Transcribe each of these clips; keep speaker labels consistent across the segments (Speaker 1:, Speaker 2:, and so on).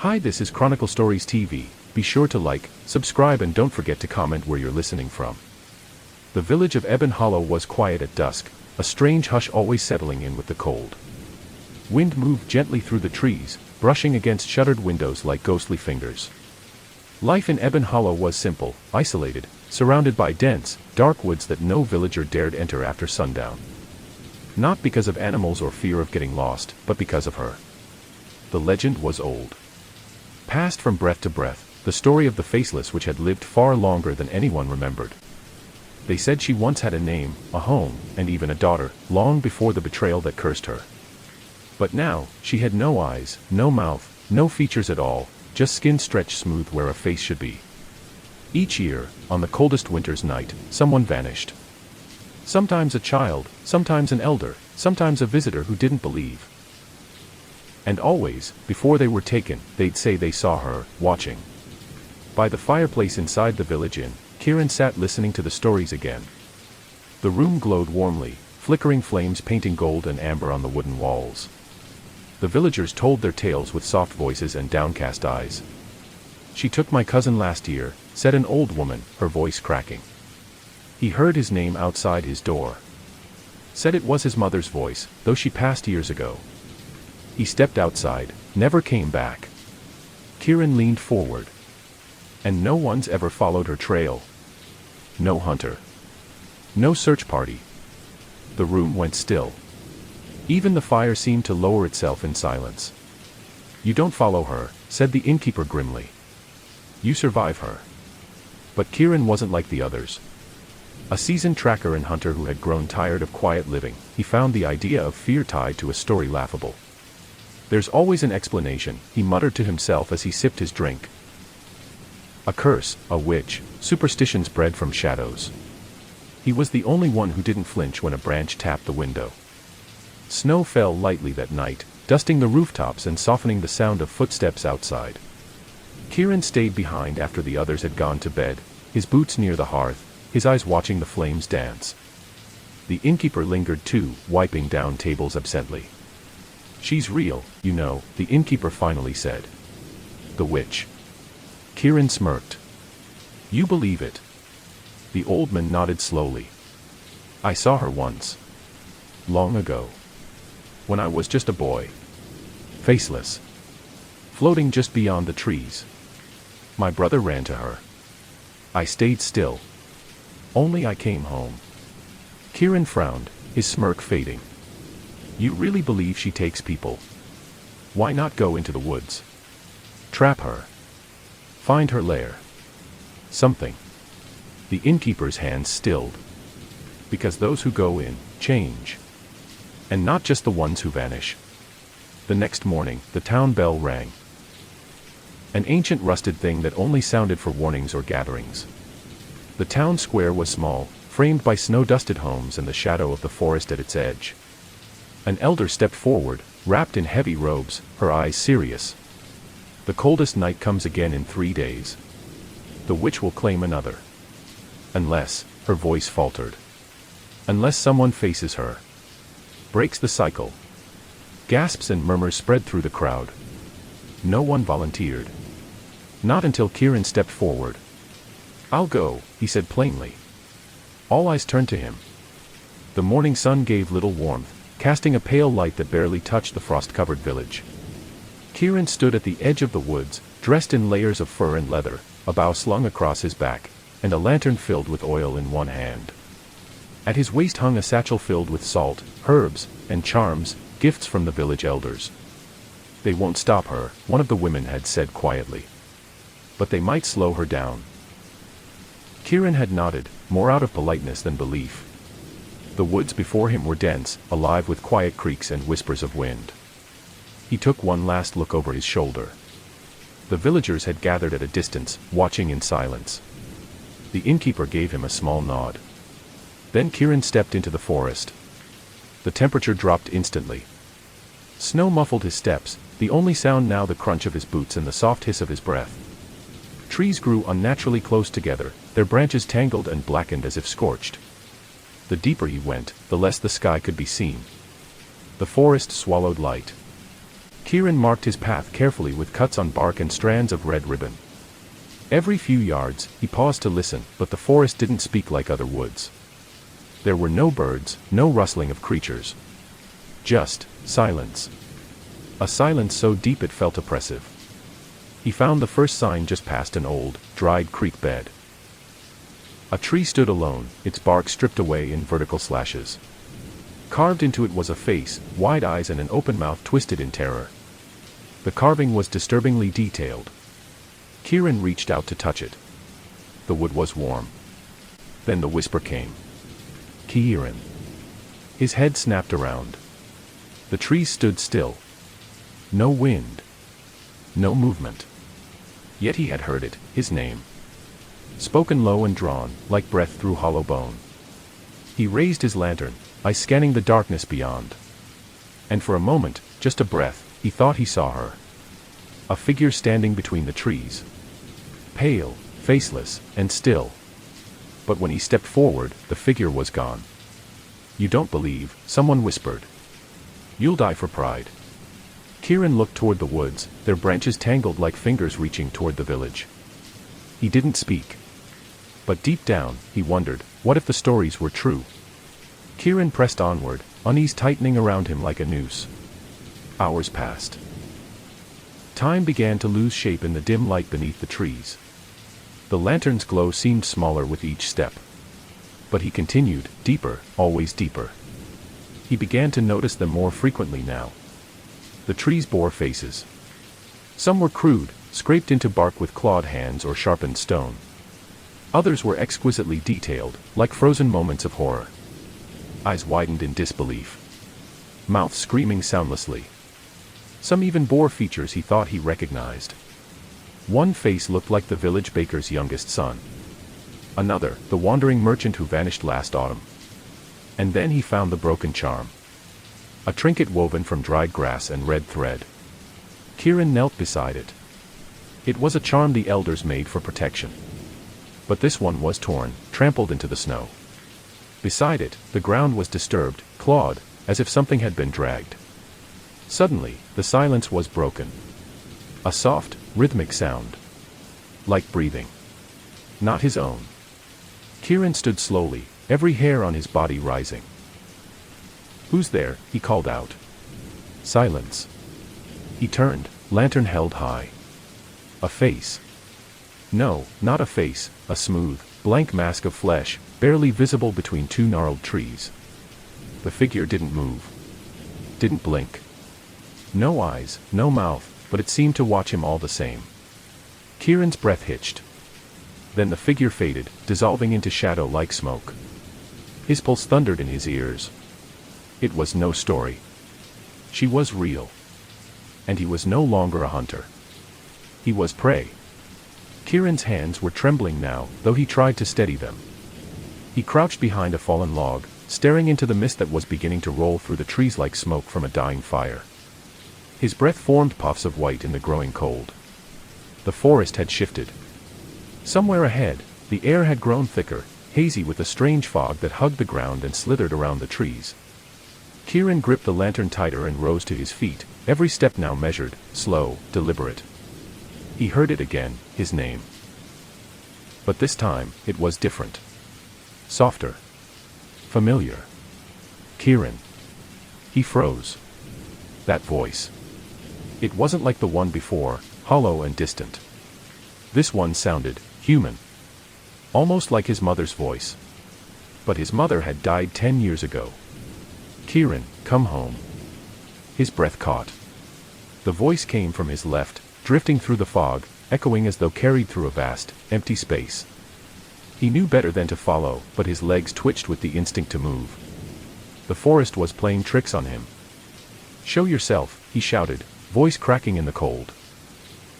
Speaker 1: Hi, this is Chronicle Stories TV. Be sure to like, subscribe and don't forget to comment where you're listening from. The village of Ebon Hollow was quiet at dusk, a strange hush always settling in with the cold. Wind moved gently through the trees, brushing against shuttered windows like ghostly fingers. Life in Ebon Hollow was simple, isolated, surrounded by dense, dark woods that no villager dared enter after sundown. Not because of animals or fear of getting lost, but because of her. The legend was old. Passed from breath to breath, the story of the faceless which had lived far longer than anyone remembered. They said she once had a name, a home, and even a daughter, long before the betrayal that cursed her. But now, she had no eyes, no mouth, no features at all, just skin stretched smooth where a face should be. Each year, on the coldest winter's night, someone vanished. Sometimes a child, sometimes an elder, sometimes a visitor who didn't believe. And always, before they were taken, they'd say they saw her, watching. By the fireplace inside the village inn, Kieran sat listening to the stories again. The room glowed warmly, flickering flames painting gold and amber on the wooden walls. The villagers told their tales with soft voices and downcast eyes. "She took my cousin last year," said an old woman, her voice cracking. He heard his name outside his door. Said it was his mother's voice, though she passed years ago. He stepped outside, never came back. Kieran leaned forward. And no one's ever followed her trail. No hunter. No search party. The room went still. Even the fire seemed to lower itself in silence. "You don't follow her," said the innkeeper grimly. "You survive her." But Kieran wasn't like the others. A seasoned tracker and hunter who had grown tired of quiet living, he found the idea of fear tied to a story laughable. "There's always an explanation," he muttered to himself as he sipped his drink. A curse, a witch, superstitions bred from shadows. He was the only one who didn't flinch when a branch tapped the window. Snow fell lightly that night, dusting the rooftops and softening the sound of footsteps outside. Kieran stayed behind after the others had gone to bed, his boots near the hearth, his eyes watching the flames dance. The innkeeper lingered too, wiping down tables absently. "She's real, you know," the innkeeper finally said. "The witch." Kieran smirked. "You believe it?" The old man nodded slowly. "I saw her once. Long ago. When I was just a boy. Faceless. Floating just beyond the trees. My brother ran to her. I stayed still. Only I came home." Kieran frowned, his smirk fading. "You really believe she takes people? Why not go into the woods? Trap her. Find her lair. Something." The innkeeper's hands stilled. "Because those who go in, change. And not just the ones who vanish." The next morning, the town bell rang. An ancient rusted thing that only sounded for warnings or gatherings. The town square was small, framed by snow-dusted homes and the shadow of the forest at its edge. An elder stepped forward, wrapped in heavy robes, her eyes serious. "The coldest night comes again in 3 days. The witch will claim another. Unless," her voice faltered. "Unless someone faces her. Breaks the cycle." Gasps and murmurs spread through the crowd. No one volunteered. Not until Kieran stepped forward. "I'll go," he said plainly. All eyes turned to him. The morning sun gave little warmth, casting a pale light that barely touched the frost-covered village. Kieran stood at the edge of the woods, dressed in layers of fur and leather, a bough slung across his back, and a lantern filled with oil in one hand. At his waist hung a satchel filled with salt, herbs, and charms, gifts from the village elders. "They won't stop her," one of the women had said quietly. "But they might slow her down." Kieran had nodded, more out of politeness than belief. The woods before him were dense, alive with quiet creaks and whispers of wind. He took one last look over his shoulder. The villagers had gathered at a distance, watching in silence. The innkeeper gave him a small nod. Then Kieran stepped into the forest. The temperature dropped instantly. Snow muffled his steps, the only sound now the crunch of his boots and the soft hiss of his breath. Trees grew unnaturally close together, their branches tangled and blackened as if scorched. The deeper he went, the less the sky could be seen. The forest swallowed light. Kieran marked his path carefully with cuts on bark and strands of red ribbon. Every few yards, he paused to listen, but the forest didn't speak like other woods. There were no birds, no rustling of creatures. Just silence. A silence so deep it felt oppressive. He found the first sign just past an old, dried creek bed. A tree stood alone, its bark stripped away in vertical slashes. Carved into it was a face, wide eyes and an open mouth twisted in terror. The carving was disturbingly detailed. Kieran reached out to touch it. The wood was warm. Then the whisper came. Kieran. His head snapped around. The trees stood still. No wind. No movement. Yet he had heard it, his name. Spoken low and drawn, like breath through hollow bone. He raised his lantern, eyes scanning the darkness beyond. And for a moment, just a breath, he thought he saw her. A figure standing between the trees. Pale, faceless, and still. But when he stepped forward, the figure was gone. You don't believe, someone whispered. You'll die for pride. Kieran looked toward the woods, their branches tangled like fingers reaching toward the village. He didn't speak. But deep down, he wondered, what if the stories were true? Kieran pressed onward, unease tightening around him like a noose. Hours passed. Time began to lose shape in the dim light beneath the trees. The lantern's glow seemed smaller with each step. But he continued, deeper, always deeper. He began to notice them more frequently now. The trees bore faces. Some were crude, scraped into bark with clawed hands or sharpened stone. Others were exquisitely detailed, like frozen moments of horror. Eyes widened in disbelief. Mouths screaming soundlessly. Some even bore features he thought he recognized. One face looked like the village baker's youngest son. Another, the wandering merchant who vanished last autumn. And then he found the broken charm. A trinket woven from dried grass and red thread. Kieran knelt beside it. It was a charm the elders made for protection. But this one was torn, trampled into the snow. Beside it, the ground was disturbed, clawed, as if something had been dragged. Suddenly, the silence was broken. A soft, rhythmic sound. Like breathing. Not his own. Kieran stood slowly, every hair on his body rising. Who's there? He called out. Silence. He turned, lantern held high. A face. No, not a face, a smooth, blank mask of flesh, barely visible between two gnarled trees. The figure didn't move. Didn't blink. No eyes, no mouth, but it seemed to watch him all the same. Kieran's breath hitched. Then the figure faded, dissolving into shadow like smoke. His pulse thundered in his ears. It was no story. She was real. And he was no longer a hunter. He was prey. Kieran's hands were trembling now, though he tried to steady them. He crouched behind a fallen log, staring into the mist that was beginning to roll through the trees like smoke from a dying fire. His breath formed puffs of white in the growing cold. The forest had shifted. Somewhere ahead, the air had grown thicker, hazy with a strange fog that hugged the ground and slithered around the trees. Kieran gripped the lantern tighter and rose to his feet, every step now measured, slow, deliberate. He heard it again, his name. But this time, it was different. Softer. Familiar. Kieran. He froze. That voice. It wasn't like the one before, hollow and distant. This one sounded human. Almost like his mother's voice. But his mother had died 10 years ago. Kieran, come home. His breath caught. The voice came from his left, drifting through the fog, echoing as though carried through a vast, empty space. He knew better than to follow, but his legs twitched with the instinct to move. The forest was playing tricks on him. Show yourself, he shouted, voice cracking in the cold.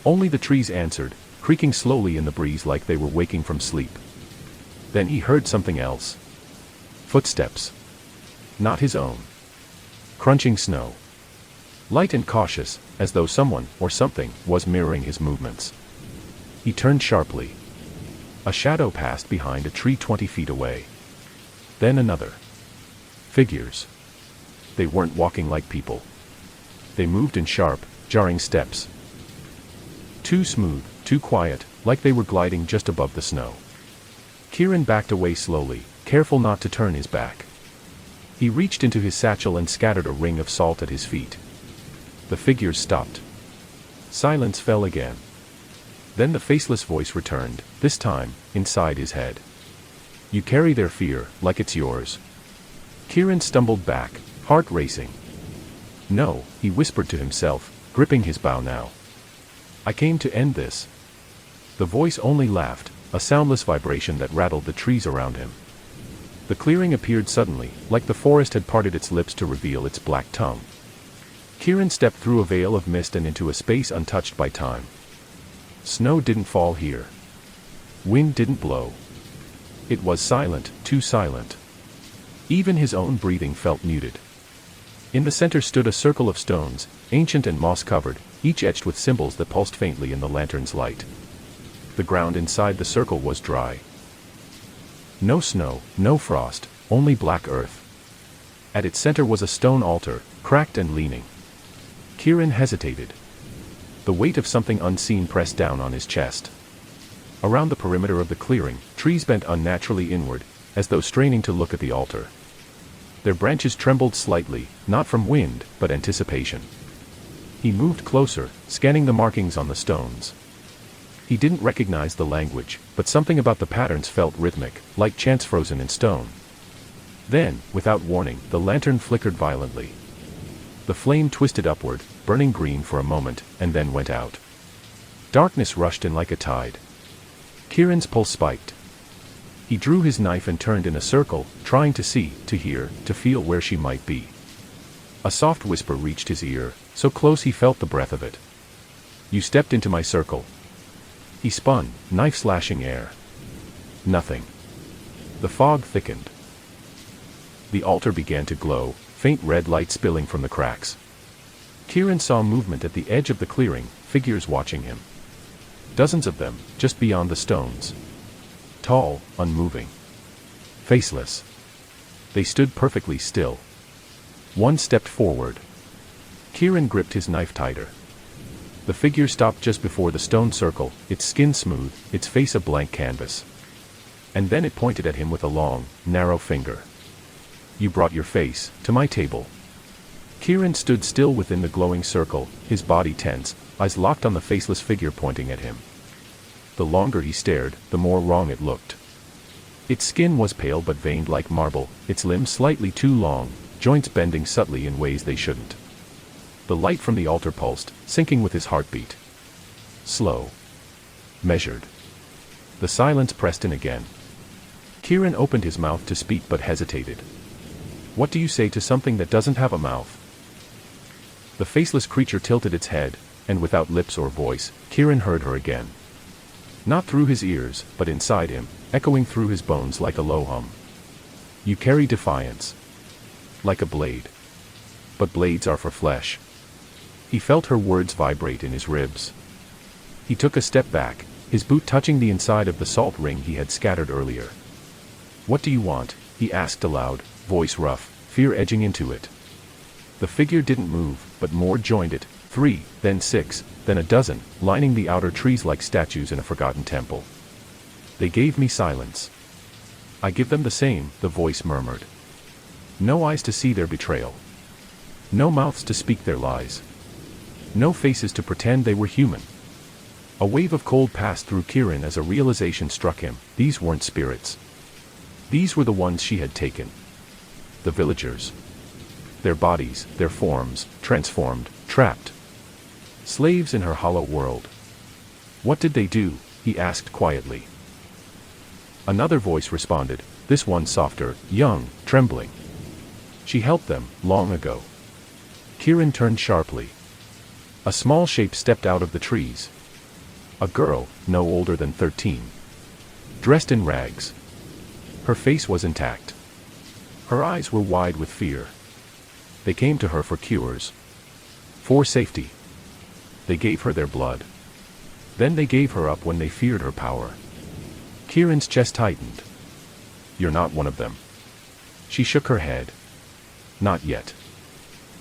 Speaker 1: Only the trees answered, creaking slowly in the breeze like they were waking from sleep. Then he heard something else. Footsteps. Not his own. Crunching snow. Light and cautious, as though someone, or something, was mirroring his movements. He turned sharply. A shadow passed behind a tree 20 feet away. Then another. Figures. They weren't walking like people. They moved in sharp, jarring steps. Too smooth, too quiet, like they were gliding just above the snow. Kieran backed away slowly, careful not to turn his back. He reached into his satchel and scattered a ring of salt at his feet. The figures stopped. Silence fell again. Then the faceless voice returned, this time, inside his head. You carry their fear, like it's yours. Kieran stumbled back, heart racing. No, he whispered to himself, gripping his bow now. I came to end this. The voice only laughed, a soundless vibration that rattled the trees around him. The clearing appeared suddenly, like the forest had parted its lips to reveal its black tongue. Kieran stepped through a veil of mist and into a space untouched by time. Snow didn't fall here. Wind didn't blow. It was silent, too silent. Even his own breathing felt muted. In the center stood a circle of stones, ancient and moss-covered, each etched with symbols that pulsed faintly in the lantern's light. The ground inside the circle was dry. No snow, no frost, only black earth. At its center was a stone altar, cracked and leaning. Kieran hesitated. The weight of something unseen pressed down on his chest. Around the perimeter of the clearing, trees bent unnaturally inward, as though straining to look at the altar. Their branches trembled slightly, not from wind, but anticipation. He moved closer, scanning the markings on the stones. He didn't recognize the language, but something about the patterns felt rhythmic, like chants frozen in stone. Then, without warning, the lantern flickered violently. The flame twisted upward, burning green for a moment, and then went out. Darkness rushed in like a tide. Kieran's pulse spiked. He drew his knife and turned in a circle, trying to see, to hear, to feel where she might be. A soft whisper reached his ear, so close he felt the breath of it. You stepped into my circle. He spun, knife slashing air. Nothing. The fog thickened. The altar began to glow, faint red light spilling from the cracks. Kieran saw movement at the edge of the clearing, figures watching him. Dozens of them, just beyond the stones. Tall, unmoving. Faceless. They stood perfectly still. One stepped forward. Kieran gripped his knife tighter. The figure stopped just before the stone circle, its skin smooth, its face a blank canvas. And then it pointed at him with a long, narrow finger. You brought your face to my table. Kieran stood still within the glowing circle, his body tense, eyes locked on the faceless figure pointing at him. The longer he stared, the more wrong it looked. Its skin was pale but veined like marble, its limbs slightly too long, joints bending subtly in ways they shouldn't. The light from the altar pulsed, syncing with his heartbeat. Slow. Measured. The silence pressed in again. Kieran opened his mouth to speak but hesitated. What do you say to something that doesn't have a mouth? The faceless creature tilted its head, and without lips or voice, Kieran heard her again. Not through his ears, but inside him, echoing through his bones like a low hum. You carry defiance. Like a blade. But blades are for flesh. He felt her words vibrate in his ribs. He took a step back, his boot touching the inside of the salt ring he had scattered earlier. What do you want? He asked aloud, voice rough, fear edging into it. The figure didn't move, but more joined it, 3, then 6, then a dozen, lining the outer trees like statues in a forgotten temple. They gave me silence. I give them the same, the voice murmured. No eyes to see their betrayal. No mouths to speak their lies. No faces to pretend they were human. A wave of cold passed through Kieran as a realization struck him. These weren't spirits. These were the ones she had taken. The villagers. Their bodies, their forms, transformed, trapped. Slaves in her hollow world. What did they do? He asked quietly. Another voice responded, this one softer, young, trembling. She helped them, long ago. Kieran turned sharply. A small shape stepped out of the trees. A girl, no older than 13. Dressed in rags. Her face was intact. Her eyes were wide with fear. They came to her for cures. For safety. They gave her their blood. Then they gave her up when they feared her power. Kieran's chest tightened. You're not one of them. She shook her head. Not yet.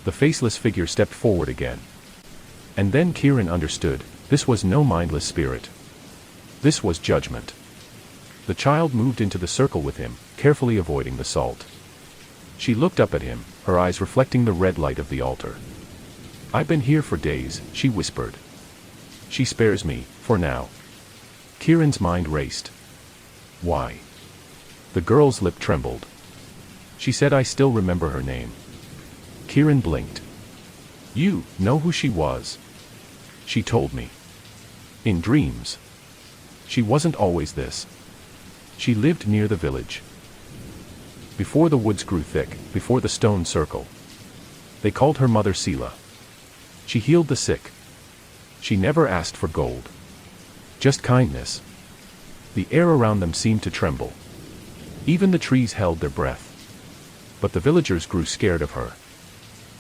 Speaker 1: The faceless figure stepped forward again. And then Kieran understood, this was no mindless spirit. This was judgment. The child moved into the circle with him, carefully avoiding the salt. She looked up at him, her eyes reflecting the red light of the altar. "I've been here for days," she whispered. "She spares me, for now." Kieran's mind raced. Why? The girl's lip trembled. She said, "I still remember her name." Kieran blinked. "You know who she was?" "She told me. In dreams. She wasn't always this. She lived near the village. Before the woods grew thick, before the stone circle. They called her Mother Sela. She healed the sick. She never asked for gold. Just kindness." The air around them seemed to tremble. Even the trees held their breath. But the villagers grew scared of her.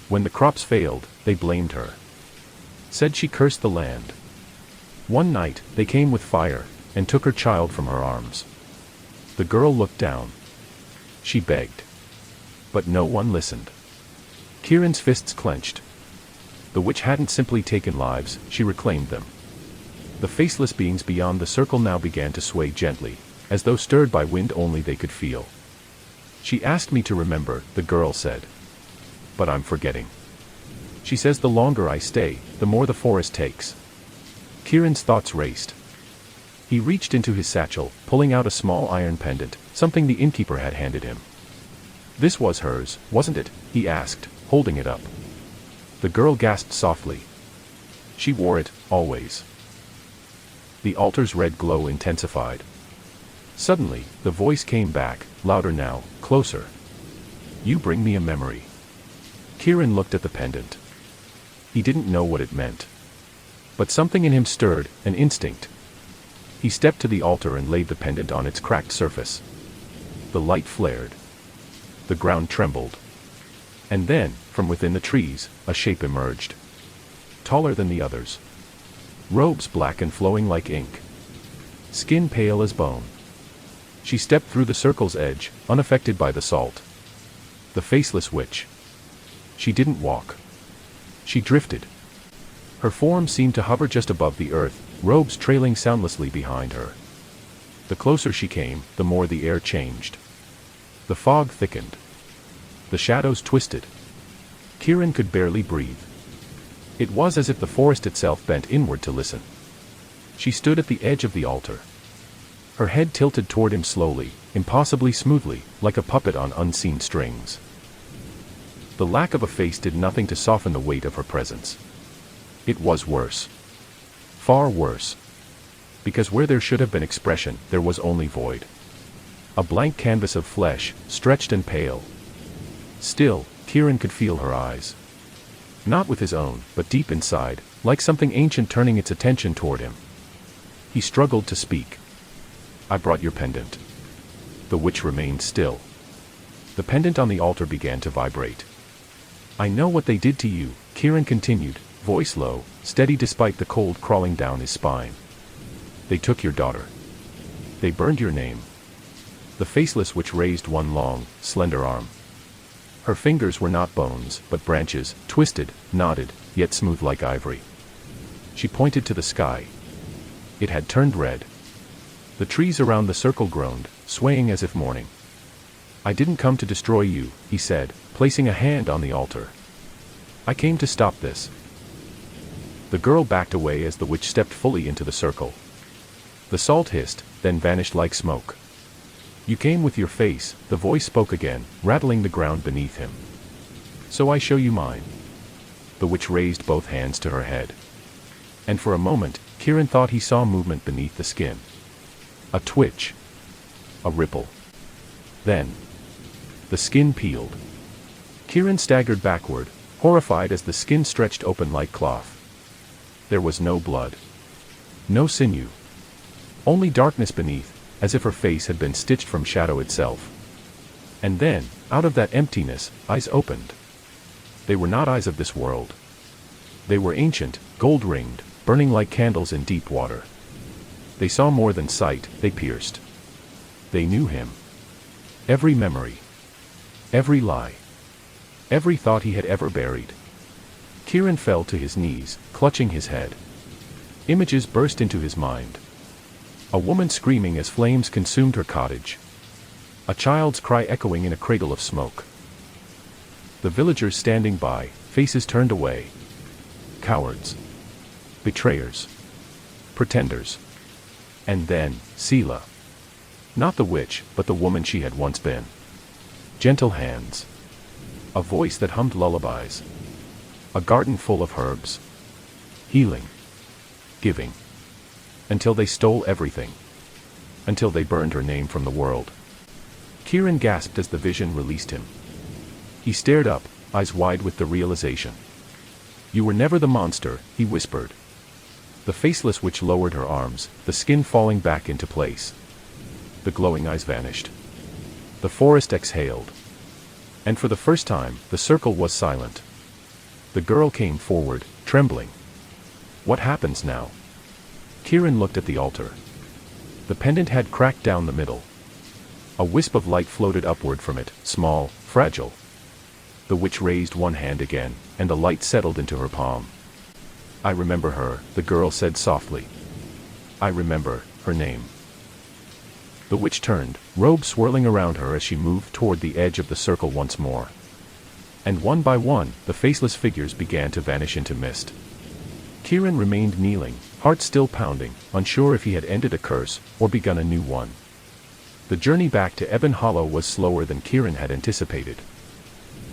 Speaker 1: When the crops failed, they blamed her. Said she cursed the land. One night, they came with fire, and took her child from her arms. The girl looked down. She begged. But no one listened. Kieran's fists clenched. The witch hadn't simply taken lives, she reclaimed them. The faceless beings beyond the circle now began to sway gently, as though stirred by wind only they could feel. "She asked me to remember," the girl said. "But I'm forgetting. She says the longer I stay, the more the forest takes." Kieran's thoughts raced. He reached into his satchel, pulling out a small iron pendant, something the innkeeper had handed him. "This was hers, wasn't it?" he asked, holding it up. The girl gasped softly. She wore it, always. The altar's red glow intensified. Suddenly, the voice came back, louder now, closer. "You bring me a memory." Kieran looked at the pendant. He didn't know what it meant. But something in him stirred, an instinct. He stepped to the altar and laid the pendant on its cracked surface. The light flared. The ground trembled. And then, from within the trees, a shape emerged. Taller than the others. Robes black and flowing like ink. Skin pale as bone. She stepped through the circle's edge, unaffected by the salt. The faceless witch. She didn't walk. She drifted. Her form seemed to hover just above the earth, robes trailing soundlessly behind her. The closer she came, the more the air changed. The fog thickened. The shadows twisted. Kieran could barely breathe. It was as if the forest itself bent inward to listen. She stood at the edge of the altar. Her head tilted toward him slowly, impossibly smoothly, like a puppet on unseen strings. The lack of a face did nothing to soften the weight of her presence. It was worse. Far worse. Because where there should have been expression, there was only void. A blank canvas of flesh, stretched and pale. Still, Kieran could feel her eyes. Not with his own, but deep inside, like something ancient turning its attention toward him. He struggled to speak. "I brought your pendant." The witch remained still. The pendant on the altar began to vibrate. "I know what they did to you," Kieran continued, voice low, steady despite the cold crawling down his spine. "They took your daughter. They burned your name." The faceless witch raised one long, slender arm. Her fingers were not bones, but branches, twisted, knotted, yet smooth like ivory. She pointed to the sky. It had turned red. The trees around the circle groaned, swaying as if mourning. "I didn't come to destroy you," he said, placing a hand on the altar. "I came to stop this." The girl backed away as the witch stepped fully into the circle. The salt hissed, then vanished like smoke. "You came with your face," the voice spoke again, rattling the ground beneath him. "So I show you mine." The witch raised both hands to her head. And for a moment, Kieran thought he saw movement beneath the skin. A twitch. A ripple. Then, the skin peeled. Kieran staggered backward, horrified as the skin stretched open like cloth. There was no blood. No sinew. Only darkness beneath, as if her face had been stitched from shadow itself. And then, out of that emptiness, eyes opened. They were not eyes of this world. They were ancient, gold-ringed, burning like candles in deep water. They saw more than sight, they pierced. They knew him. Every memory. Every lie. Every thought he had ever buried. Kieran fell to his knees, clutching his head. Images burst into his mind. A woman screaming as flames consumed her cottage. A child's cry echoing in a cradle of smoke. The villagers standing by, faces turned away. Cowards. Betrayers. Pretenders. And then, Seela. Not the witch, but the woman she had once been. Gentle hands. A voice that hummed lullabies. A garden full of herbs. Healing. Giving. Until they stole everything. Until they burned her name from the world. Kieran gasped as the vision released him. He stared up, eyes wide with the realization. "You were never the monster," he whispered. The faceless witch lowered her arms, the skin falling back into place. The glowing eyes vanished. The forest exhaled. And for the first time, the circle was silent. The girl came forward, trembling. "What happens now?" Kieran looked at the altar. The pendant had cracked down the middle. A wisp of light floated upward from it, small, fragile. The witch raised one hand again, and the light settled into her palm. "I remember her," the girl said softly. "I remember her name." The witch turned, robe swirling around her as she moved toward the edge of the circle once more. And one by one, the faceless figures began to vanish into mist. Kieran remained kneeling, heart still pounding, unsure if he had ended a curse, or begun a new one. The journey back to Ebon Hollow was slower than Kieran had anticipated.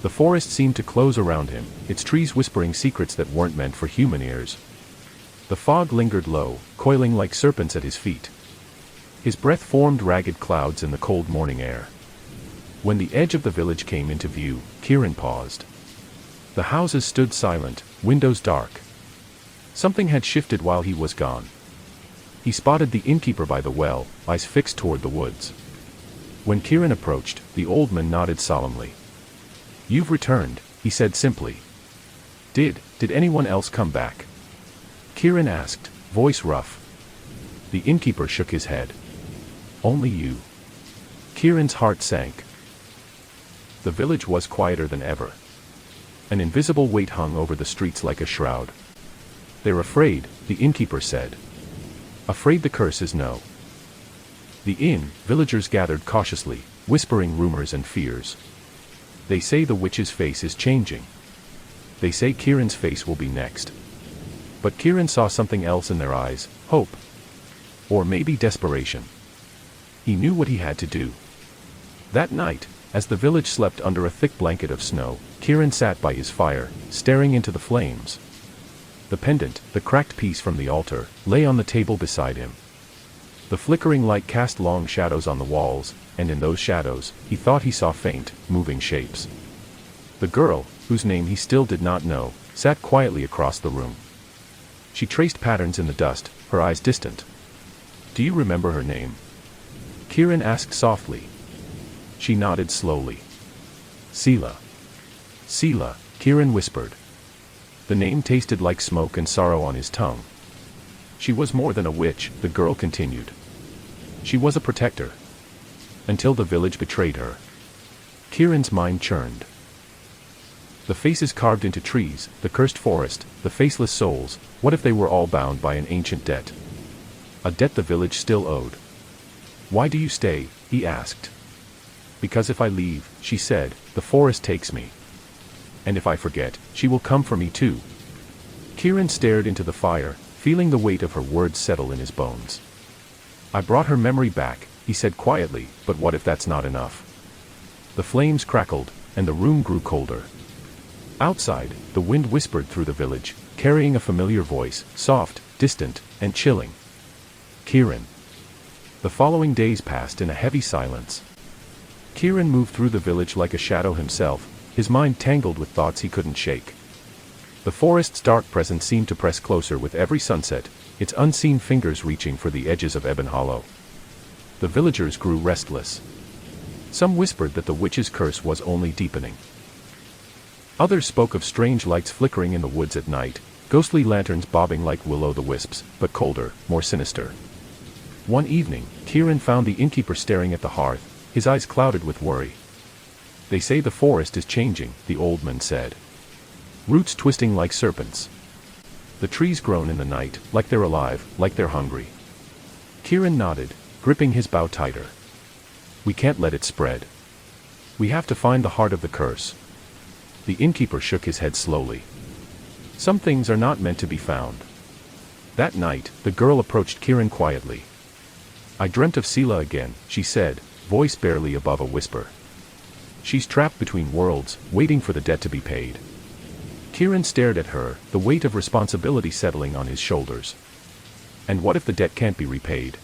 Speaker 1: The forest seemed to close around him, its trees whispering secrets that weren't meant for human ears. The fog lingered low, coiling like serpents at his feet. His breath formed ragged clouds in the cold morning air. When the edge of the village came into view, Kieran paused. The houses stood silent, windows dark. Something had shifted while he was gone. He spotted the innkeeper by the well, eyes fixed toward the woods. When Kieran approached, the old man nodded solemnly. "You've returned," he said simply. Did anyone else come back?" Kieran asked, voice rough. The innkeeper shook his head. "Only you." Kieran's heart sank. The village was quieter than ever. An invisible weight hung over the streets like a shroud. "They're afraid," the innkeeper said. "Afraid the curse is no." The inn, villagers gathered cautiously, whispering rumors and fears. They say the witch's face is changing. They say Kieran's face will be next. But Kieran saw something else in their eyes, hope. Or maybe desperation. He knew what he had to do. That night, as the village slept under a thick blanket of snow, Kieran sat by his fire, staring into the flames. The pendant, the cracked piece from the altar, lay on the table beside him. The flickering light cast long shadows on the walls, and in those shadows, he thought he saw faint, moving shapes. The girl, whose name he still did not know, sat quietly across the room. She traced patterns in the dust, her eyes distant. "Do you remember her name?" Kieran asked softly. She nodded slowly. "Seela." "Seela," Kieran whispered. The name tasted like smoke and sorrow on his tongue. "She was more than a witch," the girl continued. "She was a protector. Until the village betrayed her." Kieran's mind churned. The faces carved into trees, the cursed forest, the faceless souls, what if they were all bound by an ancient debt? A debt the village still owed. "Why do you stay?" he asked. "Because if I leave," she said, "the forest takes me. And if I forget, she will come for me too." Kieran stared into the fire, feeling the weight of her words settle in his bones. "I brought her memory back," he said quietly, "but what if that's not enough?" The flames crackled, and the room grew colder. Outside, the wind whispered through the village, carrying a familiar voice, soft, distant, and chilling. "Kieran." The following days passed in a heavy silence. Kieran moved through the village like a shadow himself, his mind tangled with thoughts he couldn't shake. The forest's dark presence seemed to press closer with every sunset, its unseen fingers reaching for the edges of Ebon Hollow. The villagers grew restless. Some whispered that the witch's curse was only deepening. Others spoke of strange lights flickering in the woods at night, ghostly lanterns bobbing like will-o'-the-wisps, but colder, more sinister. One evening, Kieran found the innkeeper staring at the hearth, his eyes clouded with worry. "They say the forest is changing," the old man said. roots twisting like serpents. The trees groan in the night, like they're alive, like they're hungry. Kieran nodded, gripping his bow tighter. We can't let it spread. We have to find the heart of the curse. The innkeeper shook his head slowly. Some things are not meant to be found. That night, the girl approached Kieran quietly. I dreamt of Sela again, she said, voice barely above a whisper. She's trapped between worlds, waiting for the debt to be paid. Kieran stared at her, the weight of responsibility settling on his shoulders. And what if the debt can't be repaid?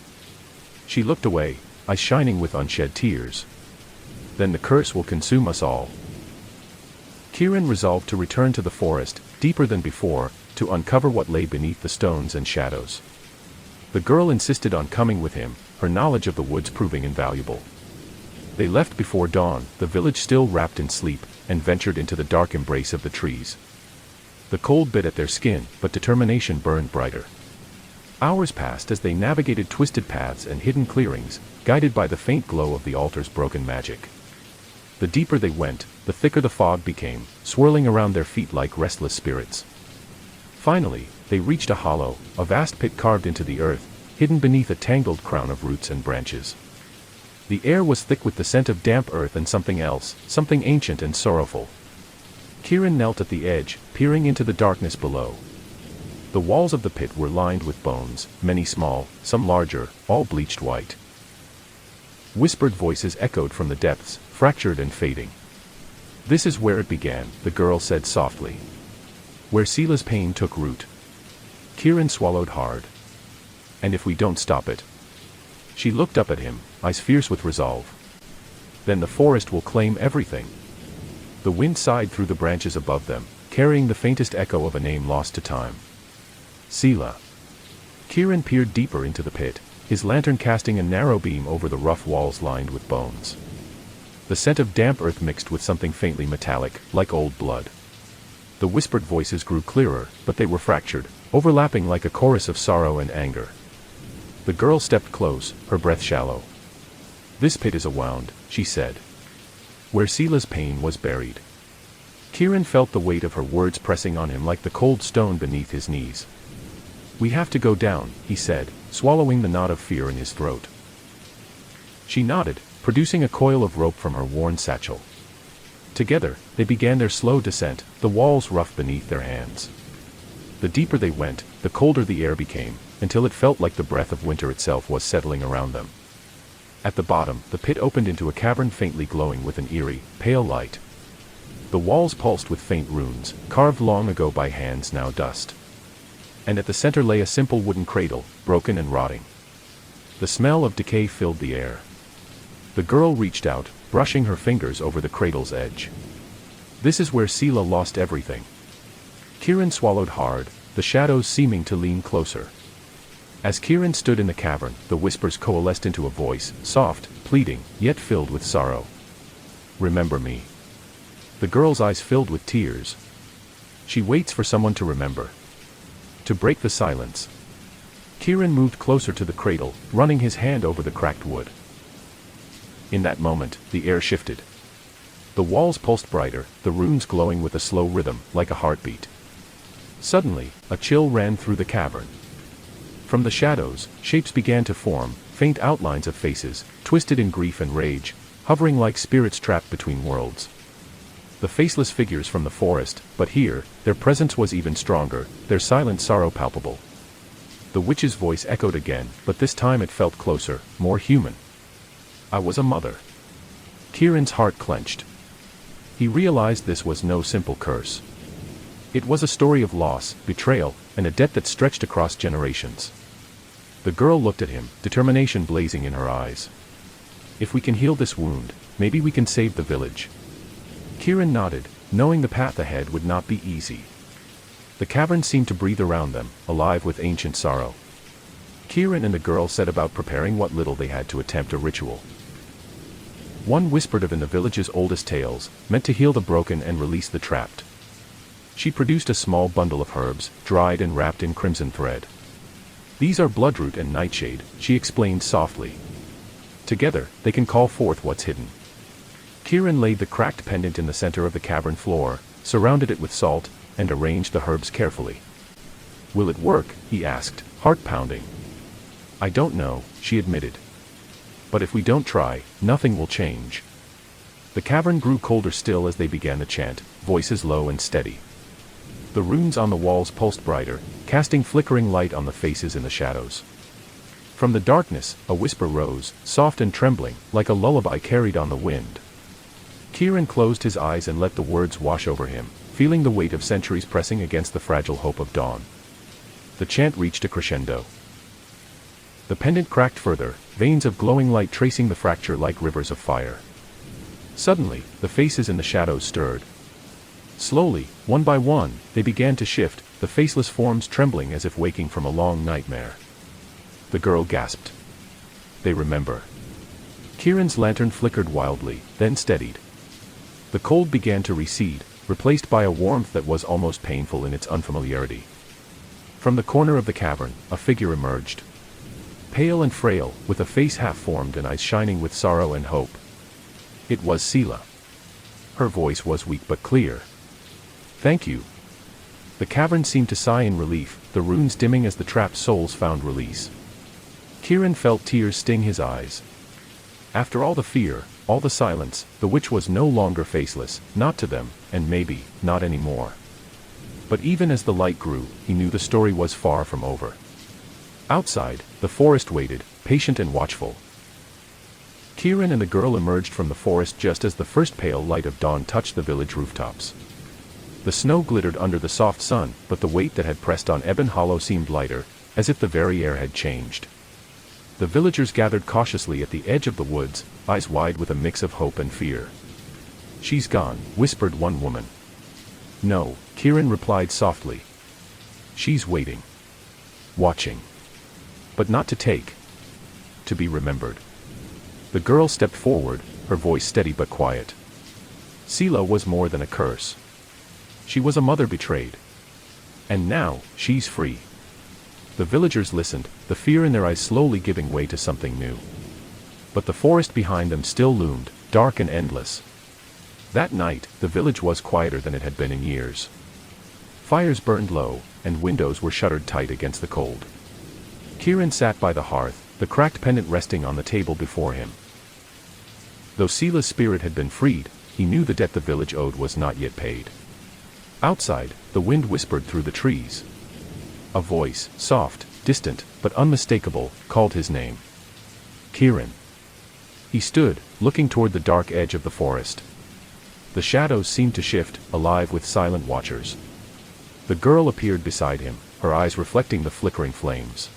Speaker 1: She looked away, eyes shining with unshed tears. Then the curse will consume us all. Kieran resolved to return to the forest, deeper than before, to uncover what lay beneath the stones and shadows. The girl insisted on coming with him, her knowledge of the woods proving invaluable. They left before dawn, the village still wrapped in sleep, and ventured into the dark embrace of the trees. The cold bit at their skin, but determination burned brighter. Hours passed as they navigated twisted paths and hidden clearings, guided by the faint glow of the altar's broken magic. The deeper they went, the thicker the fog became, swirling around their feet like restless spirits. Finally, they reached a hollow, a vast pit carved into the earth, hidden beneath a tangled crown of roots and branches. The air was thick with the scent of damp earth and something else, something ancient and sorrowful. Kieran knelt at the edge, peering into the darkness below. The walls of the pit were lined with bones, many small, some larger, all bleached white. Whispered voices echoed from the depths, fractured and fading. This is where it began, the girl said softly. Where Sela's pain took root. Kieran swallowed hard. And if we don't stop it? She looked up at him, eyes fierce with resolve. Then the forest will claim everything. The wind sighed through the branches above them, carrying the faintest echo of a name lost to time. Sela. Kieran peered deeper into the pit, his lantern casting a narrow beam over the rough walls lined with bones. The scent of damp earth mixed with something faintly metallic, like old blood. The whispered voices grew clearer, but they were fractured, overlapping like a chorus of sorrow and anger. The girl stepped close, her breath shallow. This pit is a wound, she said. Where Sela's pain was buried. Kieran felt the weight of her words pressing on him like the cold stone beneath his knees. We have to go down, he said, swallowing the knot of fear in his throat. She nodded, producing a coil of rope from her worn satchel. Together, they began their slow descent, the walls rough beneath their hands. The deeper they went, the colder the air became, until it felt like the breath of winter itself was settling around them. At the bottom, the pit opened into a cavern faintly glowing with an eerie, pale light. The walls pulsed with faint runes, carved long ago by hands now dust. And at the center lay a simple wooden cradle, broken and rotting. The smell of decay filled the air. The girl reached out, brushing her fingers over the cradle's edge. This is where Sela lost everything. Kieran swallowed hard, the shadows seeming to lean closer. As Kieran stood in the cavern, the whispers coalesced into a voice, soft, pleading, yet filled with sorrow. Remember me. The girl's eyes filled with tears. She waits for someone to remember. To break the silence. Kieran moved closer to the cradle, running his hand over the cracked wood. In that moment, the air shifted. The walls pulsed brighter, the runes glowing with a slow rhythm, like a heartbeat. Suddenly, a chill ran through the cavern. From the shadows, shapes began to form, faint outlines of faces, twisted in grief and rage, hovering like spirits trapped between worlds. The faceless figures from the forest, but here, their presence was even stronger, their silent sorrow palpable. The witch's voice echoed again, but this time it felt closer, more human. I was a mother. Kieran's heart clenched. He realized this was no simple curse. It was a story of loss, betrayal, and a debt that stretched across generations. The girl looked at him, determination blazing in her eyes. If we can heal this wound, maybe we can save the village. Kieran nodded, knowing the path ahead would not be easy. The cavern seemed to breathe around them, alive with ancient sorrow. Kieran and the girl set about preparing what little they had to attempt a ritual. One whispered of in the village's oldest tales, meant to heal the broken and release the trapped. She produced a small bundle of herbs, dried and wrapped in crimson thread. These are bloodroot and nightshade, she explained softly. Together, they can call forth what's hidden. Kieran laid the cracked pendant in the center of the cavern floor, surrounded it with salt, and arranged the herbs carefully. "Will it work?" he asked, heart pounding. "I don't know," she admitted. "But if we don't try, nothing will change." The cavern grew colder still as they began the chant, voices low and steady. The runes on the walls pulsed brighter, casting flickering light on the faces in the shadows. From the darkness, a whisper rose, soft and trembling, like a lullaby carried on the wind. Kieran closed his eyes and let the words wash over him, feeling the weight of centuries pressing against the fragile hope of dawn. The chant reached a crescendo. The pendant cracked further, veins of glowing light tracing the fracture like rivers of fire. Suddenly, the faces in the shadows stirred. Slowly, one by one, they began to shift, the faceless forms trembling as if waking from a long nightmare. The girl gasped. "They remember." Kieran's lantern flickered wildly, then steadied. The cold began to recede, replaced by a warmth that was almost painful in its unfamiliarity. From the corner of the cavern, a figure emerged. Pale and frail, with a face half-formed and eyes shining with sorrow and hope. It was Sela. Her voice was weak but clear. "Thank you." The cavern seemed to sigh in relief, the runes dimming as the trapped souls found release. Kieran felt tears sting his eyes. After all the fear, all the silence, the witch was no longer faceless, not to them, and maybe, not anymore. But even as the light grew, he knew the story was far from over. Outside, the forest waited, patient and watchful. Kieran and the girl emerged from the forest just as the first pale light of dawn touched the village rooftops. The snow glittered under the soft sun, but the weight that had pressed on Ebon Hollow seemed lighter, as if the very air had changed. The villagers gathered cautiously at the edge of the woods, eyes wide with a mix of hope and fear. "She's gone," whispered one woman. "No," Kieran replied softly. "She's waiting. Watching. But not to take. To be remembered." The girl stepped forward, her voice steady but quiet. Sela was more than a curse. She was a mother betrayed. And now, she's free. The villagers listened, the fear in their eyes slowly giving way to something new. But the forest behind them still loomed, dark and endless. That night, the village was quieter than it had been in years. Fires burned low, and windows were shuttered tight against the cold. Kieran sat by the hearth, the cracked pendant resting on the table before him. Though Sela's spirit had been freed, he knew the debt the village owed was not yet paid. Outside, the wind whispered through the trees. A voice, soft, distant, but unmistakable, called his name. Kieran. He stood, looking toward the dark edge of the forest. The shadows seemed to shift, alive with silent watchers. The girl appeared beside him, her eyes reflecting the flickering flames.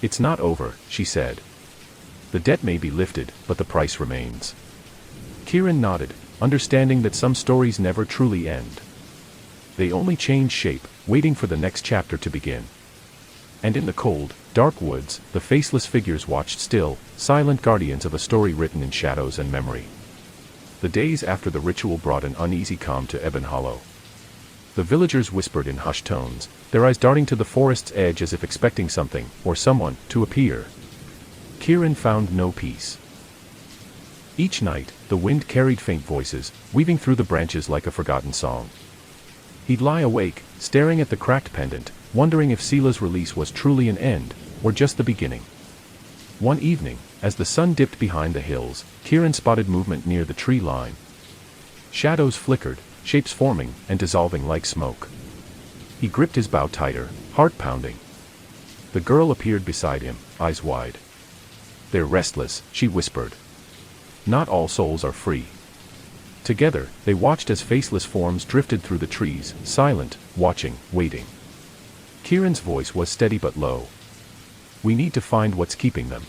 Speaker 1: "It's not over," she said. "The debt may be lifted, but the price remains." Kieran nodded, understanding that some stories never truly end. They only change shape, waiting for the next chapter to begin. And in the cold, dark woods, the faceless figures watched still, silent guardians of a story written in shadows and memory. The days after the ritual brought an uneasy calm to Ebon Hollow. The villagers whispered in hushed tones, their eyes darting to the forest's edge as if expecting something, or someone, to appear. Kieran found no peace. Each night, the wind carried faint voices, weaving through the branches like a forgotten song. He'd lie awake, staring at the cracked pendant, wondering if Sela's release was truly an end, or just the beginning. One evening, as the sun dipped behind the hills, Kieran spotted movement near the tree line. Shadows flickered, shapes forming and dissolving like smoke. He gripped his bow tighter, heart pounding. The girl appeared beside him, eyes wide. "They're restless," she whispered. "Not all souls are free." Together, they watched as faceless forms drifted through the trees, silent, watching, waiting. Kieran's voice was steady but low. "We need to find what's keeping them."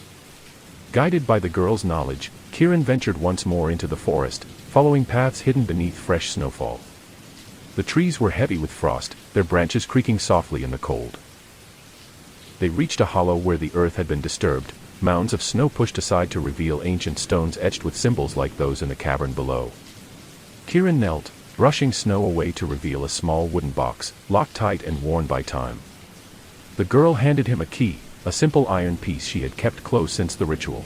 Speaker 1: Guided by the girl's knowledge, Kieran ventured once more into the forest, following paths hidden beneath fresh snowfall. The trees were heavy with frost, their branches creaking softly in the cold. They reached a hollow where the earth had been disturbed, mounds of snow pushed aside to reveal ancient stones etched with symbols like those in the cavern below. Kieran knelt, brushing snow away to reveal a small wooden box, locked tight and worn by time. The girl handed him a key, a simple iron piece she had kept close since the ritual.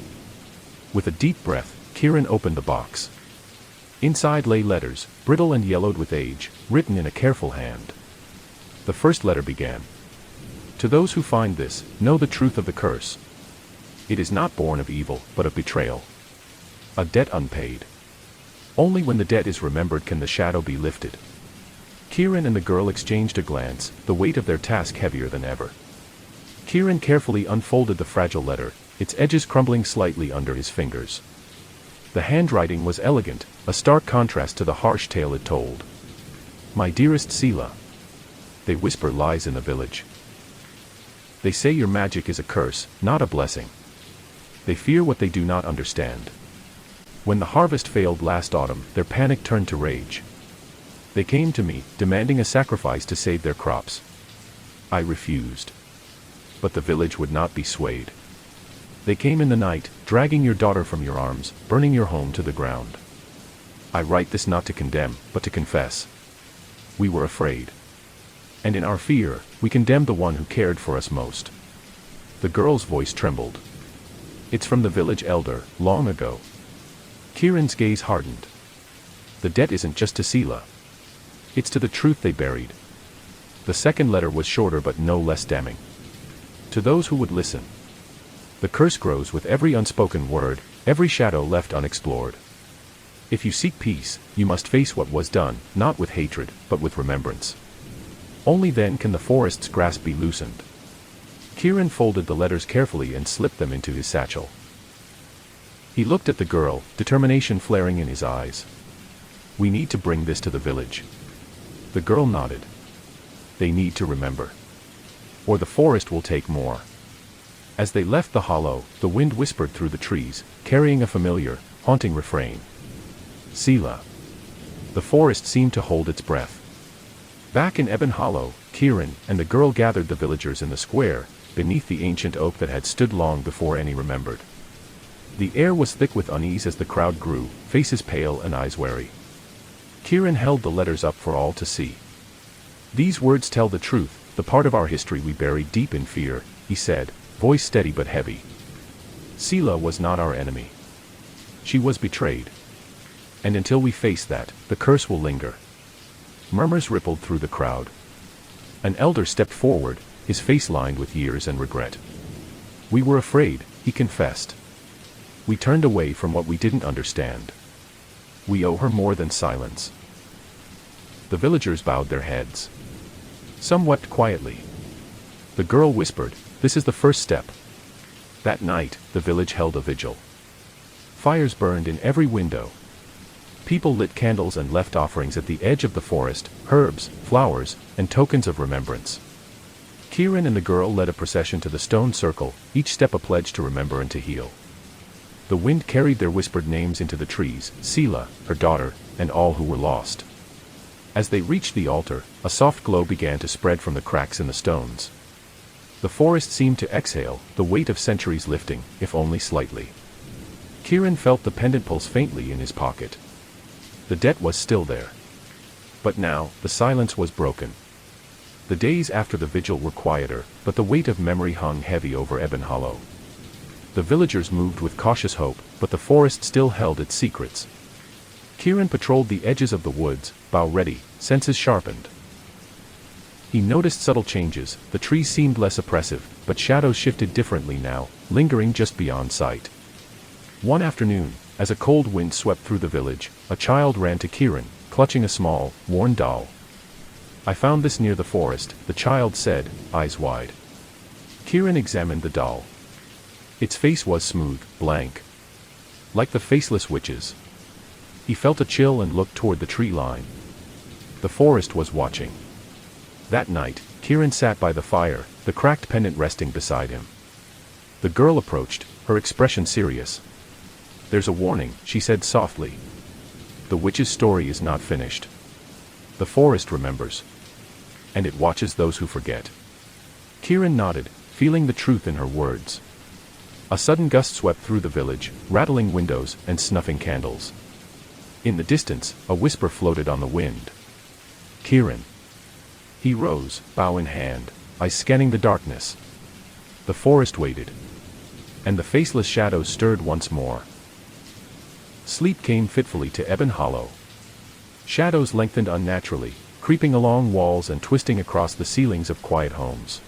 Speaker 1: With a deep breath, Kieran opened the box. Inside lay letters, brittle and yellowed with age, written in a careful hand. The first letter began. To those who find this, know the truth of the curse. It is not born of evil, but of betrayal. A debt unpaid. Only when the debt is remembered can the shadow be lifted. Kieran and the girl exchanged a glance, the weight of their task heavier than ever. Kieran carefully unfolded the fragile letter, its edges crumbling slightly under his fingers. The handwriting was elegant, a stark contrast to the harsh tale it told. My dearest Seela. They whisper lies in the village. They say your magic is a curse, not a blessing. They fear what they do not understand. When the harvest failed last autumn, their panic turned to rage. They came to me, demanding a sacrifice to save their crops. I refused. But the village would not be swayed. They came in the night, dragging your daughter from your arms, burning your home to the ground. I write this not to condemn, but to confess. We were afraid. And in our fear, we condemned the one who cared for us most. The girl's voice trembled. It's from the village elder, long ago. Kieran's gaze hardened. The debt isn't just to Seela. It's to the truth they buried. The second letter was shorter but no less damning. To those who would listen. The curse grows with every unspoken word, every shadow left unexplored. If you seek peace, you must face what was done, not with hatred, but with remembrance. Only then can the forest's grasp be loosened. Kieran folded the letters carefully and slipped them into his satchel. He looked at the girl, determination flaring in his eyes. We need to bring this to the village. The girl nodded. They need to remember. Or the forest will take more. As they left the hollow, the wind whispered through the trees, carrying a familiar, haunting refrain. Seela. The forest seemed to hold its breath. Back in Ebon Hollow, Kieran and the girl gathered the villagers in the square, beneath the ancient oak that had stood long before any remembered. The air was thick with unease as the crowd grew, faces pale and eyes wary. Kieran held the letters up for all to see. These words tell the truth, the part of our history we buried deep in fear, he said, voice steady but heavy. Seela was not our enemy. She was betrayed. And until we face that, the curse will linger. Murmurs rippled through the crowd. An elder stepped forward, his face lined with years and regret. We were afraid, he confessed. We turned away from what we didn't understand. We owe her more than silence. The villagers bowed their heads. Some wept quietly. The girl whispered, this is the first step. That night, the village held a vigil. Fires burned in every window. People lit candles and left offerings at the edge of the forest, herbs, flowers, and tokens of remembrance. Kieran and the girl led a procession to the stone circle, each step a pledge to remember and to heal. The wind carried their whispered names into the trees, Seela, her daughter, and all who were lost. As they reached the altar, a soft glow began to spread from the cracks in the stones. The forest seemed to exhale, the weight of centuries lifting, if only slightly. Kieran felt the pendant pulse faintly in his pocket. The debt was still there. But now, the silence was broken. The days after the vigil were quieter, but the weight of memory hung heavy over Ebon Hollow. The villagers moved with cautious hope, but the forest still held its secrets. Kieran patrolled the edges of the woods, bow ready, senses sharpened. He noticed subtle changes, the trees seemed less oppressive, but shadows shifted differently now, lingering just beyond sight. One afternoon, as a cold wind swept through the village, a child ran to Kieran, clutching a small, worn doll. I found this near the forest, the child said, eyes wide. Kieran examined the doll. Its face was smooth, blank. Like the faceless witches. He felt a chill and looked toward the tree line. The forest was watching. That night, Kieran sat by the fire, the cracked pendant resting beside him. The girl approached, her expression serious. There's a warning, she said softly. The witch's story is not finished. The forest remembers. And it watches those who forget. Kieran nodded, feeling the truth in her words. A sudden gust swept through the village, rattling windows and snuffing candles. In the distance, a whisper floated on the wind. Kieran. He rose, bow in hand, eyes scanning the darkness. The forest waited. And the faceless shadows stirred once more. Sleep came fitfully to Ebon Hollow. Shadows lengthened unnaturally, creeping along walls and twisting across the ceilings of quiet homes.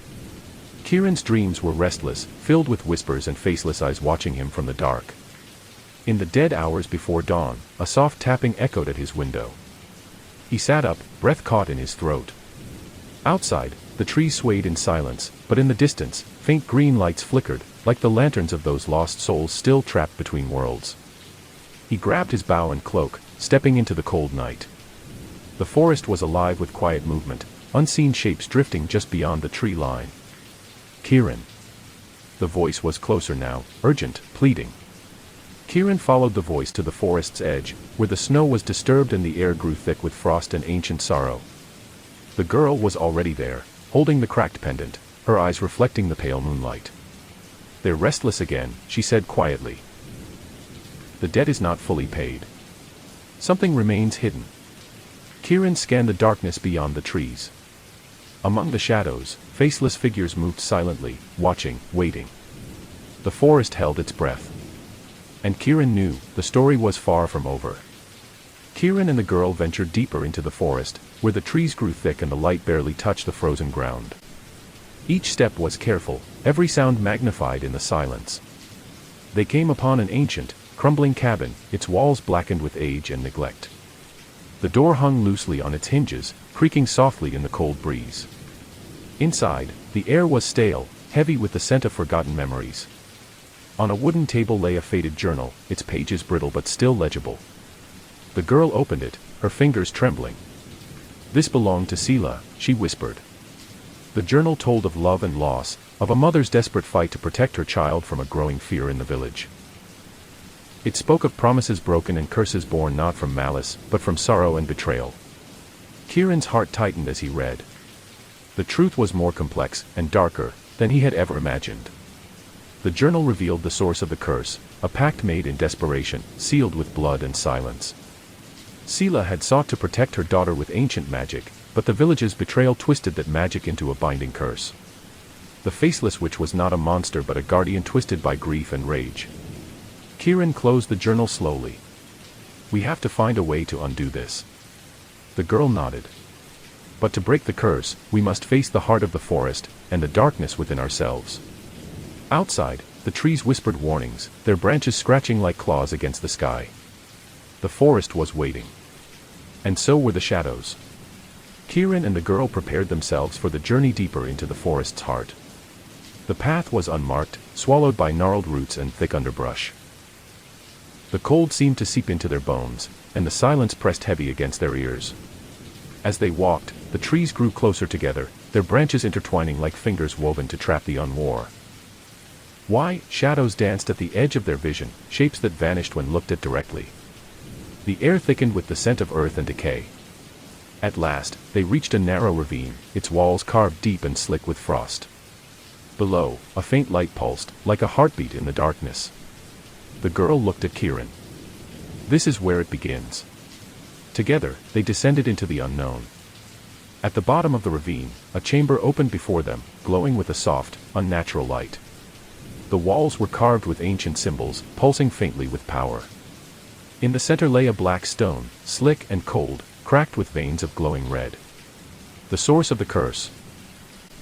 Speaker 1: Kieran's dreams were restless, filled with whispers and faceless eyes watching him from the dark. In the dead hours before dawn, a soft tapping echoed at his window. He sat up, breath caught in his throat. Outside, the trees swayed in silence, but in the distance, faint green lights flickered, like the lanterns of those lost souls still trapped between worlds. He grabbed his bow and cloak, stepping into the cold night. The forest was alive with quiet movement, unseen shapes drifting just beyond the tree line. Kieran. The voice was closer now, urgent, pleading. Kieran followed the voice to the forest's edge, where the snow was disturbed and the air grew thick with frost and ancient sorrow. The girl was already there, holding the cracked pendant, her eyes reflecting the pale moonlight. "They're restless again," she said quietly. "The debt is not fully paid. Something remains hidden." Kieran scanned the darkness beyond the trees. Among the shadows, faceless figures moved silently, watching, waiting. The forest held its breath. And Kieran knew, the story was far from over. Kieran and the girl ventured deeper into the forest, where the trees grew thick and the light barely touched the frozen ground. Each step was careful, every sound magnified in the silence. They came upon an ancient, crumbling cabin, its walls blackened with age and neglect. The door hung loosely on its hinges, creaking softly in the cold breeze. Inside, the air was stale, heavy with the scent of forgotten memories. On a wooden table lay a faded journal, its pages brittle but still legible. The girl opened it, her fingers trembling. "This belonged to Seela," she whispered. The journal told of love and loss, of a mother's desperate fight to protect her child from a growing fear in the village. It spoke of promises broken and curses born not from malice, but from sorrow and betrayal. Kieran's heart tightened as he read. The truth was more complex and darker than he had ever imagined. The journal revealed the source of the curse, a pact made in desperation, sealed with blood and silence. Seela had sought to protect her daughter with ancient magic, but the village's betrayal twisted that magic into a binding curse. The faceless witch was not a monster but a guardian twisted by grief and rage. Kieran closed the journal slowly. "We have to find a way to undo this." The girl nodded. "But to break the curse, we must face the heart of the forest, and the darkness within ourselves." Outside, the trees whispered warnings, their branches scratching like claws against the sky. The forest was waiting. And so were the shadows. Kieran and the girl prepared themselves for the journey deeper into the forest's heart. The path was unmarked, swallowed by gnarled roots and thick underbrush. The cold seemed to seep into their bones, and the silence pressed heavy against their ears. As they walked, the trees grew closer together, their branches intertwining like fingers woven to trap the unwar. Why, shadows danced at the edge of their vision, shapes that vanished when looked at directly. The air thickened with the scent of earth and decay. At last, they reached a narrow ravine, its walls carved deep and slick with frost. Below, a faint light pulsed, like a heartbeat in the darkness. The girl looked at Kieran. "This is where it begins." Together, they descended into the unknown. At the bottom of the ravine, a chamber opened before them, glowing with a soft, unnatural light. The walls were carved with ancient symbols, pulsing faintly with power. In the center lay a black stone, slick and cold, cracked with veins of glowing red. The source of the curse.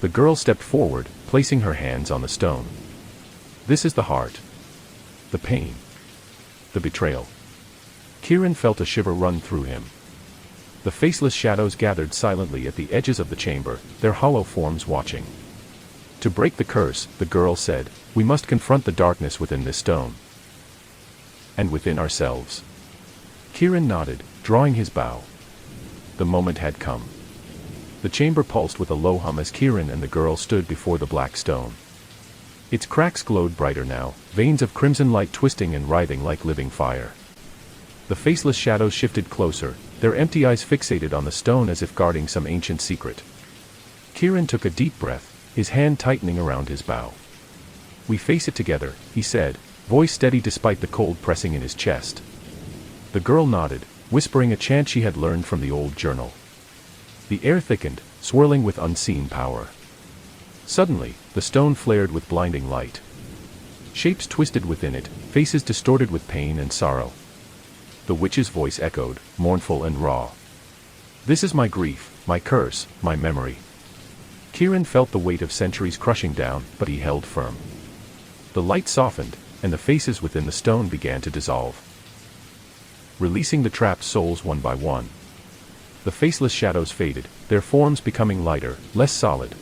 Speaker 1: The girl stepped forward, placing her hands on the stone. "This is the heart. The pain. The betrayal." Kieran felt a shiver run through him. The faceless shadows gathered silently at the edges of the chamber, their hollow forms watching. "To break the curse," the girl said, "we must confront the darkness within this stone. And within ourselves." Kieran nodded, drawing his bow. The moment had come. The chamber pulsed with a low hum as Kieran and the girl stood before the black stone. Its cracks glowed brighter now, veins of crimson light twisting and writhing like living fire. The faceless shadows shifted closer, their empty eyes fixated on the stone as if guarding some ancient secret. Kieran took a deep breath, his hand tightening around his bow. "We face it together," he said, voice steady despite the cold pressing in his chest. The girl nodded, whispering a chant she had learned from the old journal. The air thickened, swirling with unseen power. Suddenly, the stone flared with blinding light. Shapes twisted within it, faces distorted with pain and sorrow. the witch's voice echoed, mournful and raw. "This is my grief, my curse, my memory." Kieran felt the weight of centuries crushing down, but he held firm. The light softened, and the faces within the stone began to dissolve, releasing the trapped souls one by one. The faceless shadows faded, their forms becoming lighter, less solid.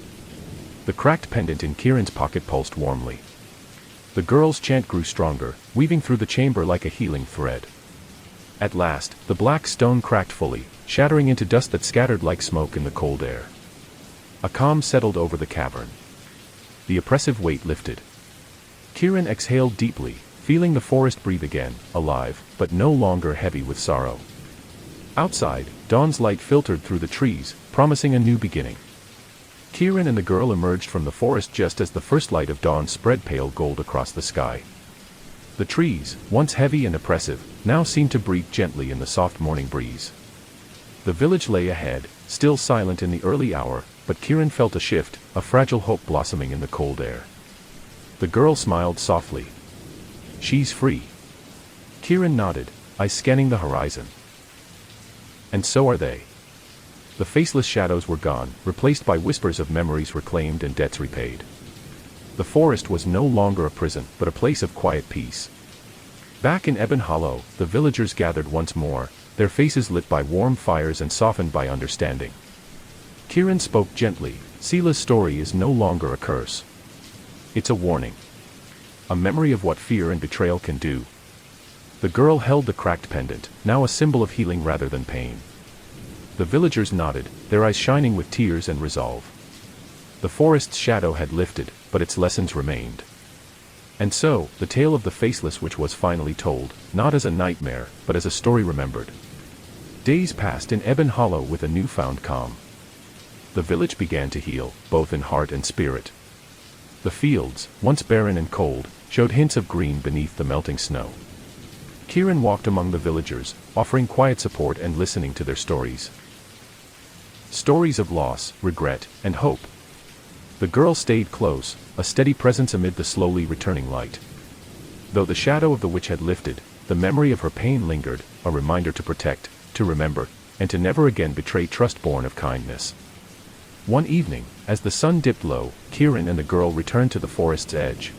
Speaker 1: The cracked pendant in Kieran's pocket pulsed warmly. The girl's chant grew stronger, weaving through the chamber like a healing thread. At last, the black stone cracked fully, shattering into dust that scattered like smoke in the cold air. A calm settled over the cavern. The oppressive weight lifted. Kieran exhaled deeply, feeling the forest breathe again, alive, but no longer heavy with sorrow. Outside, dawn's light filtered through the trees, promising a new beginning. Kieran and the girl emerged from the forest just as the first light of dawn spread pale gold across the sky. The trees, once heavy and oppressive, now seemed to breathe gently in the soft morning breeze. The village lay ahead, still silent in the early hour, but Kieran felt a shift, a fragile hope blossoming in the cold air. The girl smiled softly. "She's free." Kieran nodded, eyes scanning the horizon. "And so are they." The faceless shadows were gone, replaced by whispers of memories reclaimed and debts repaid. The forest was no longer a prison, but a place of quiet peace. Back in Ebon Hollow, the villagers gathered once more, their faces lit by warm fires and softened by understanding. Kieran spoke gently, "Sela's story is no longer a curse. It's a warning. A memory of what fear and betrayal can do." The girl held the cracked pendant, now a symbol of healing rather than pain. The villagers nodded, their eyes shining with tears and resolve. The forest's shadow had lifted, but its lessons remained. And so, the tale of the faceless witch was finally told, not as a nightmare, but as a story remembered. Days passed in Ebon Hollow with a newfound calm. The village began to heal, both in heart and spirit. The fields, once barren and cold, showed hints of green beneath the melting snow. Kieran walked among the villagers, offering quiet support and listening to their stories. Stories of loss, regret, and hope. The girl stayed close, a steady presence amid the slowly returning light. Though the shadow of the witch had lifted, the memory of her pain lingered, a reminder to protect, to remember, and to never again betray trust born of kindness. One evening, as the sun dipped low, Kieran and the girl returned to the forest's edge.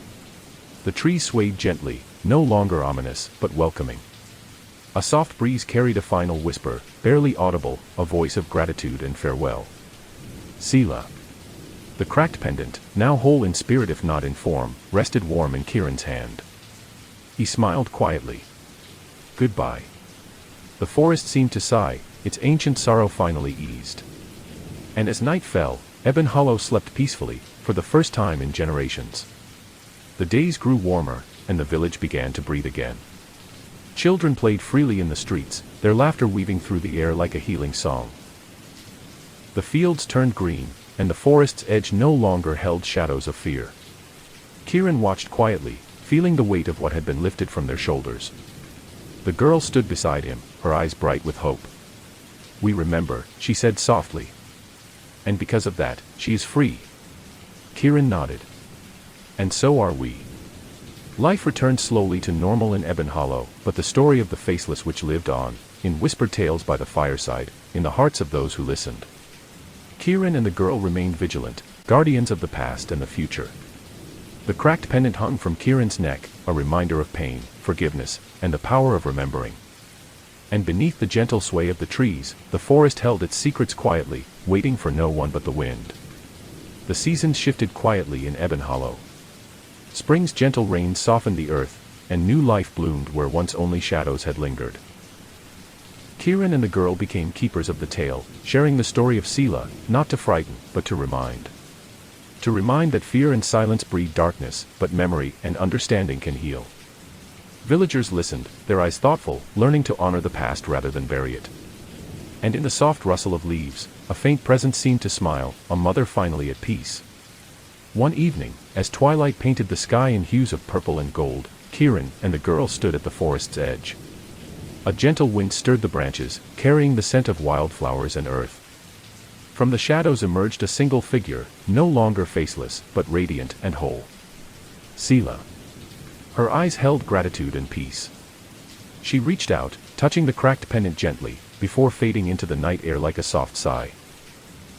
Speaker 1: The trees swayed gently, no longer ominous, but welcoming. A soft breeze carried a final whisper, barely audible, a voice of gratitude and farewell. "Sela." The cracked pendant, now whole in spirit if not in form, rested warm in Kieran's hand. He smiled quietly. "Goodbye." The forest seemed to sigh, its ancient sorrow finally eased. And as night fell, Ebon Hollow slept peacefully, for the first time in generations. The days grew warmer, and the village began to breathe again. Children played freely in the streets, their laughter weaving through the air like a healing song. The fields turned green, and the forest's edge no longer held shadows of fear. Kieran watched quietly, feeling the weight of what had been lifted from their shoulders. The girl stood beside him, her eyes bright with hope. "We remember," she said softly. "And because of that, she is free." Kieran nodded. "And so are we." Life returned slowly to normal in Ebon Hollow, but the story of the faceless witch lived on, in whispered tales by the fireside, in the hearts of those who listened. Kieran and the girl remained vigilant, guardians of the past and the future. The cracked pendant hung from Kieran's neck, a reminder of pain, forgiveness, and the power of remembering. And beneath the gentle sway of the trees, the forest held its secrets quietly, waiting for no one but the wind. The seasons shifted quietly in Ebon Hollow. Spring's gentle rains softened the earth, and new life bloomed where once only shadows had lingered. Kieran and the girl became keepers of the tale, sharing the story of Sela, not to frighten, but to remind. To remind that fear and silence breed darkness, but memory and understanding can heal. Villagers listened, their eyes thoughtful, learning to honor the past rather than bury it. And in the soft rustle of leaves, a faint presence seemed to smile, a mother finally at peace. One evening, as twilight painted the sky in hues of purple and gold, Kieran and the girl stood at the forest's edge. A gentle wind stirred the branches, carrying the scent of wildflowers and earth. From the shadows emerged a single figure, no longer faceless, but radiant and whole. Sela. Her eyes held gratitude and peace. She reached out, touching the cracked pendant gently, before fading into the night air like a soft sigh.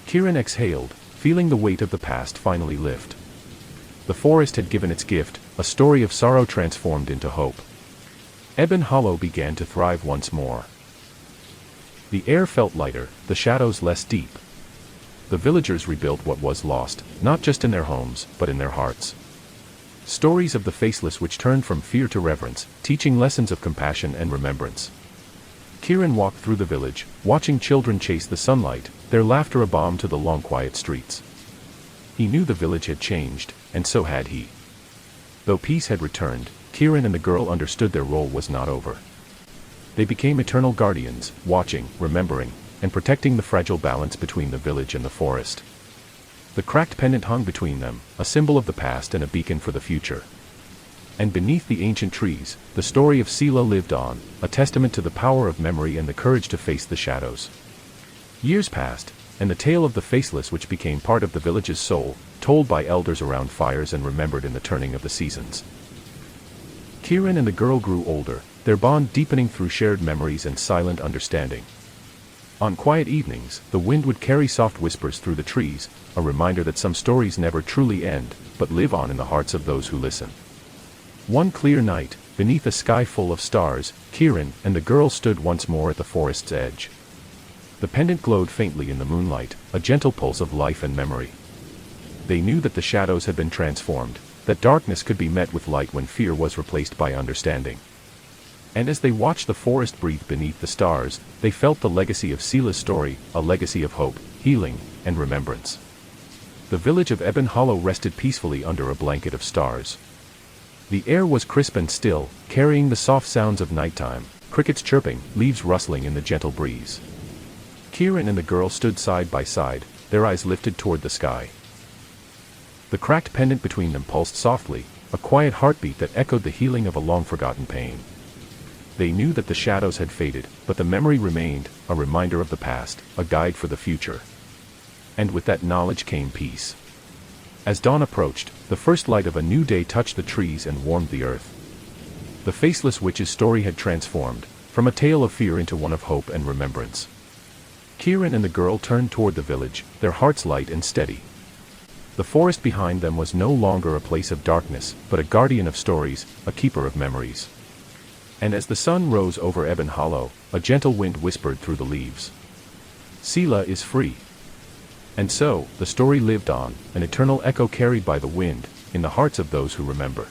Speaker 1: Kieran exhaled, feeling the weight of the past finally lift. The forest had given its gift, a story of sorrow transformed into hope. Ebon Hollow began to thrive once more. The air felt lighter, the shadows less deep. The villagers rebuilt what was lost, not just in their homes, but in their hearts. Stories of the faceless which turned from fear to reverence, teaching lessons of compassion and remembrance. Kieran walked through the village, watching children chase the sunlight, their laughter a balm to the long quiet streets. He knew the village had changed, and so had he. Though peace had returned, Kieran and the girl understood their role was not over. They became eternal guardians, watching, remembering, and protecting the fragile balance between the village and the forest. The cracked pendant hung between them, a symbol of the past and a beacon for the future. And beneath the ancient trees, the story of Seela lived on, a testament to the power of memory and the courage to face the shadows. Years passed, and the tale of the faceless which became part of the village's soul, told by elders around fires and remembered in the turning of the seasons. Kieran and the girl grew older, their bond deepening through shared memories and silent understanding. On quiet evenings, the wind would carry soft whispers through the trees, a reminder that some stories never truly end, but live on in the hearts of those who listen. One clear night, beneath a sky full of stars, Kieran and the girl stood once more at the forest's edge. The pendant glowed faintly in the moonlight, a gentle pulse of life and memory. They knew that the shadows had been transformed, that darkness could be met with light when fear was replaced by understanding. And as they watched the forest breathe beneath the stars, they felt the legacy of Seela's story, a legacy of hope, healing, and remembrance. The village of Ebon Hollow rested peacefully under a blanket of stars. The air was crisp and still, carrying the soft sounds of nighttime, crickets chirping, leaves rustling in the gentle breeze. Kieran and the girl stood side by side, their eyes lifted toward the sky. The cracked pendant between them pulsed softly, a quiet heartbeat that echoed the healing of a long-forgotten pain. They knew that the shadows had faded, but the memory remained, a reminder of the past, a guide for the future. And with that knowledge came peace. As dawn approached, the first light of a new day touched the trees and warmed the earth. The faceless witch's story had transformed, from a tale of fear into one of hope and remembrance. Kieran and the girl turned toward the village, their hearts light and steady. The forest behind them was no longer a place of darkness, but a guardian of stories, a keeper of memories. And as the sun rose over Ebon Hollow, a gentle wind whispered through the leaves. Seela is free. And so, the story lived on, an eternal echo carried by the wind, in the hearts of those who remember.